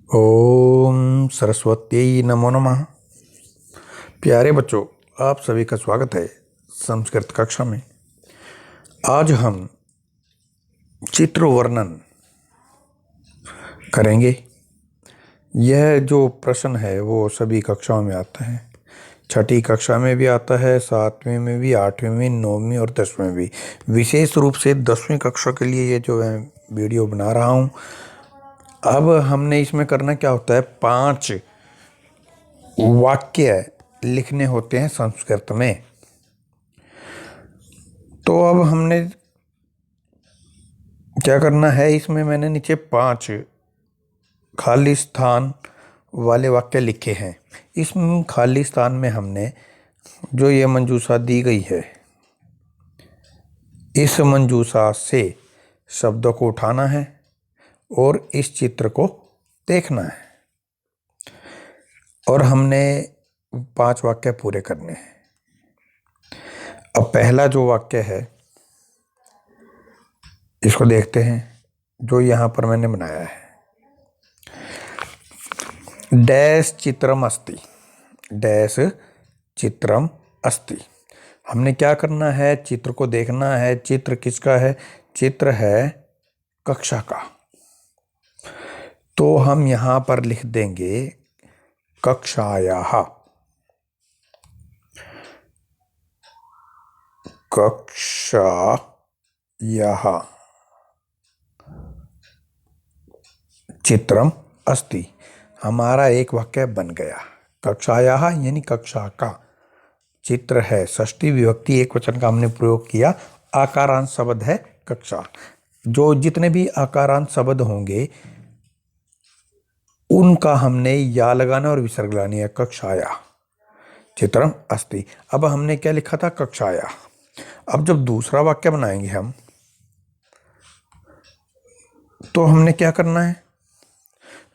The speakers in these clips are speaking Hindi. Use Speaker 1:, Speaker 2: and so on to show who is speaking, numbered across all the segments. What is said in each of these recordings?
Speaker 1: ओम सरस्वती नमो नमः। प्यारे बच्चों, आप सभी का स्वागत है संस्कृत कक्षा में। आज हम चित्र वर्णन करेंगे। यह जो प्रश्न है वो सभी कक्षाओं में आता है। छठी कक्षा में भी आता है, 7वीं में भी, 8वीं में, 9वीं और 10वीं में भी। विशेष रूप से 10वीं कक्षा के लिए ये जो है वीडियो बना रहा हूँ। अब हमने इसमें करना क्या होता है, 5 वाक्य लिखने होते हैं संस्कृत में। तो अब हमने क्या करना है, इसमें मैंने नीचे 5 खाली स्थान वाले वाक्य लिखे हैं। इस खाली स्थान में हमने जो ये मंजूषा दी गई है, इस मंजूषा से शब्दों को उठाना है और इस चित्र को देखना है और हमने 5 वाक्य पूरे करने हैं। अब पहला जो वाक्य है इसको देखते हैं, जो यहाँ पर मैंने बनाया है। डैश चित्रम अस्ति, डैश चित्रम अस्ति। हमने क्या करना है, चित्र को देखना है। चित्र किसका है? चित्र है कक्षा का। तो हम यहाँ पर लिख देंगे कक्षायाः, कक्षायाः चित्रम अस्ति। हमारा एक वाक्य बन गया। कक्षायाः यानी कक्षा का चित्र है। षष्ठी विभक्ति एक वचन का हमने प्रयोग किया। आकारांत शब्द है कक्षा। जो जितने भी आकारांत शब्द होंगे उनका हमने या लगाना और विसर्ग लगानी है। कक्षाया चित्रम अस्ति। अब हमने क्या लिखा था? कक्षाया। अब जब दूसरा वाक्य बनाएंगे हम, तो हमने क्या करना है,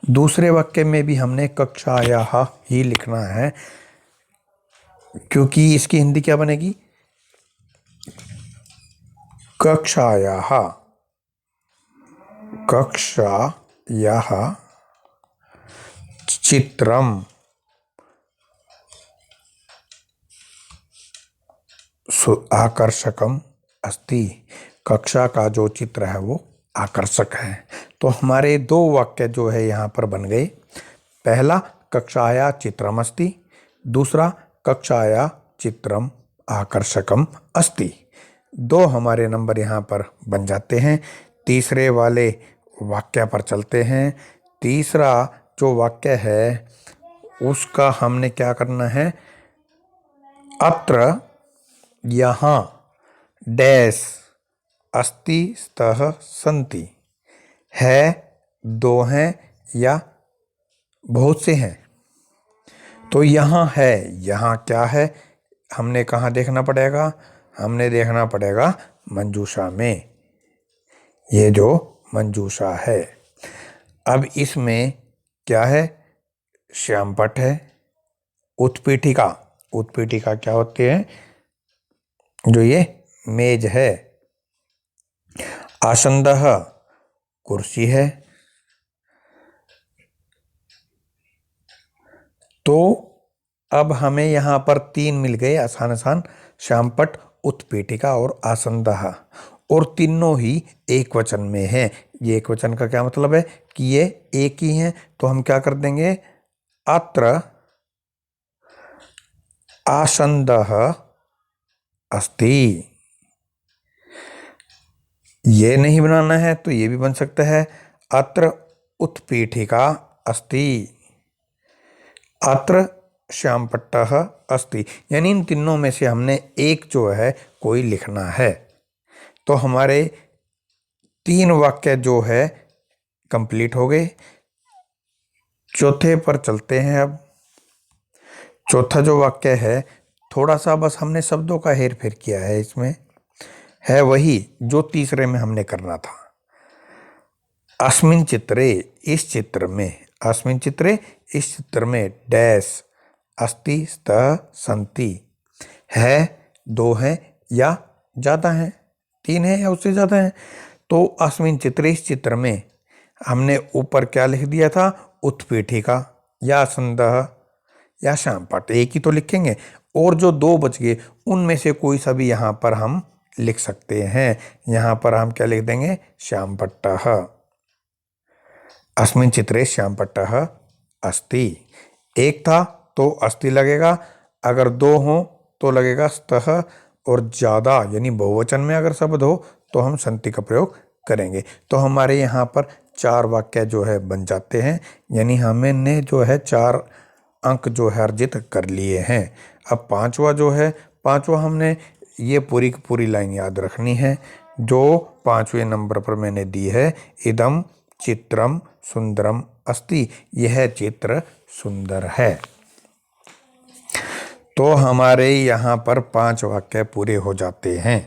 Speaker 1: दूसरे वाक्य में भी हमने कक्षायाः ही लिखना है, क्योंकि इसकी हिंदी क्या बनेगी? कक्षायाः, कक्षायाः चित्रम आकर्षकम अस्ति। कक्षा का जो चित्र है वो आकर्षक है। तो हमारे 2 वाक्य जो है यहाँ पर बन गए। पहला कक्षाया चित्रम अस्ति, दूसरा कक्षाया चित्रम आकर्षकम अस्ति। 2 हमारे नंबर यहाँ पर बन जाते हैं। तीसरे वाले वाक्य पर चलते हैं। तीसरा जो वाक्य है उसका हमने क्या करना है, अत्र यहाँ डैश अस्ति स्तः सन्ति, है, 2 हैं या बहुत से हैं। तो यहाँ है, यहाँ क्या है, हमने कहाँ देखना पड़ेगा? हमने देखना पड़ेगा मंजूषा में। ये जो मंजूषा है, अब इसमें क्या है? श्यामपट्ट है। उत्पीठिका, उत्पीठिका क्या होती है? जो ये मेज है। आसन्दः कुर्सी है। तो अब हमें यहाँ पर 3 मिल गए आसान आसान, श्यामपट्ट, उत्पीठिका और आसन्दः, और तीनों ही एक वचन में हैं। ये एक वचन का क्या मतलब है कि ये एक ही हैं। तो हम क्या कर देंगे, अत्र आसन्दः अस्ति। ये नहीं बनाना है तो ये भी बन सकता है, अत्र उत्पीठिका अस्ति, अत्र श्यामपट्टः अस्ति। यानी इन तीनों में से हमने एक जो है कोई लिखना है। तो हमारे 3 वाक्य जो है कंप्लीट हो गए। चौथे पर चलते हैं। अब चौथा जो वाक्य है, थोड़ा सा बस हमने शब्दों का हेर फेर किया है। इसमें है वही जो तीसरे में हमने करना था। अस्मिन् चित्रे, इस चित्र में, अस्मिन् चित्रे इस चित्र में, डैश अस्ति स्तः सन्ति, है, 2 हैं या ज़्यादा हैं, 3 हैं या उससे ज़्यादा हैं। तो अस्मिन् चित्रे इस चित्र में हमने ऊपर क्या लिख दिया था? उत्पीठिका या संदह या श्यामपट्ट, एक ही तो लिखेंगे। और जो दो बच गए उनमें से कोई सा भी यहाँ पर हम लिख सकते हैं। यहाँ पर हम क्या लिख देंगे, श्यामपट्टः। अस्मिन् चित्रे श्यामपट्टः अस्ति। एक था तो अस्ति लगेगा, अगर दो हो तो लगेगा स्तः, और ज़्यादा यानी बहुवचन में अगर शब्द हो तो हम संति का प्रयोग करेंगे। तो हमारे यहाँ पर 4 वाक्य जो है बन जाते हैं, यानी हमने जो है 4 अंक जो है अर्जित कर लिए हैं। अब पांचवा जो है, पांचवा हमने ये पूरी की पूरी लाइन याद रखनी है जो 5वें नंबर पर मैंने दी है, इदम चित्रम सुंदरम अस्ति, यह चित्र सुंदर है। तो हमारे यहाँ पर 5 वाक्य पूरे हो जाते हैं,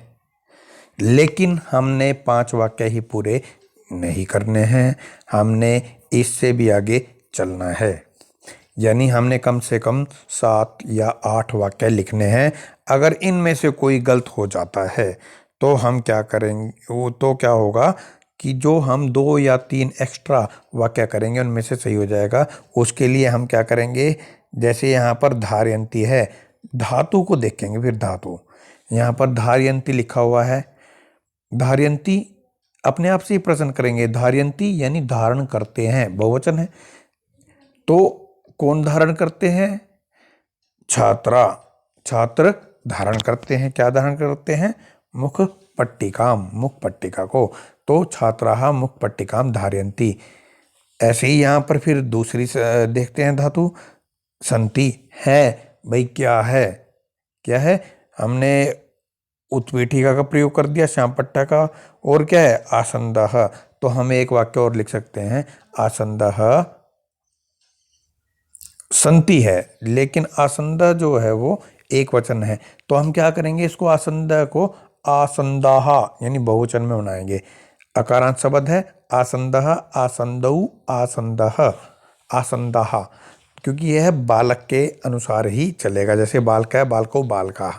Speaker 1: लेकिन हमने 5 वाक्य ही पूरे नहीं करने हैं, हमने इससे भी आगे चलना है। यानी हमने कम से कम 7 या 8 वाक्य लिखने हैं। अगर इनमें से कोई गलत हो जाता है तो हम क्या करेंगे, वो तो क्या होगा कि जो हम 2 या 3 एक्स्ट्रा वाक्य करेंगे उनमें से सही हो जाएगा। उसके लिए हम क्या करेंगे, जैसे यहाँ पर धारयंती है, धातु को देखेंगे। फिर धातु यहाँ पर धारयंती लिखा हुआ है, धारयंती अपने आप से ही प्रश्न करेंगे, धारयंती यानी धारण करते हैं, बहुवचन है। तो कौन धारण करते हैं, छात्रा, छात्र धारण करते हैं। क्या धारण करते हैं, मुख पट्टिकाम, मुख पट्टिका को। तो छात्राः मुख पट्टिकाम धारयन्ति। ऐसे ही यहाँ पर फिर दूसरी देखते हैं धातु, संति है। भाई क्या है, क्या है, हमने उत्पीठिका का प्रयोग कर दिया, श्यामपट्टा का, और क्या है, आसंदः। तो हम एक वाक्य और लिख सकते हैं, आसंदः संति है, लेकिन आसंदः जो है वो एक वचन है। तो हम क्या करेंगे, इसको आसंदः को आसंदाः यानी बहुवचन में बनाएंगे। अकारांत शब्द है आसंदः, आसंदौ, आसंदः, आसंदाः, क्योंकि यह बालक के अनुसार ही चलेगा। जैसे बालक है, बालको, बालका,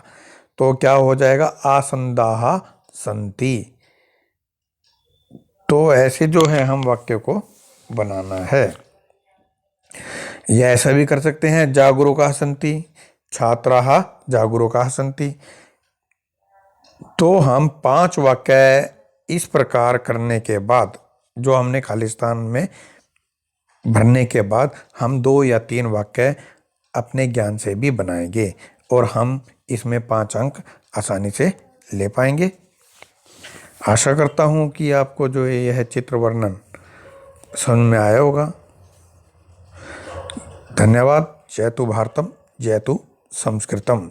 Speaker 1: तो क्या हो जाएगा, आसंदाः संति। तो ऐसे जो है हम वाक्य को बनाना है। या ऐसा भी कर सकते हैं, जागरूकाः सन्ति, छात्राः जागरूकाः सन्ति। तो हम 5 वाक्य इस प्रकार करने के बाद, जो हमने खाली स्थान में भरने के बाद, हम 2 या 3 वाक्य अपने ज्ञान से भी बनाएंगे और हम इसमें 5 अंक आसानी से ले पाएंगे। आशा करता हूँ कि आपको जो है यह चित्र वर्णन समझ में आया होगा। धन्यवाद। जयतु भारतम, जयतु संस्कृतम।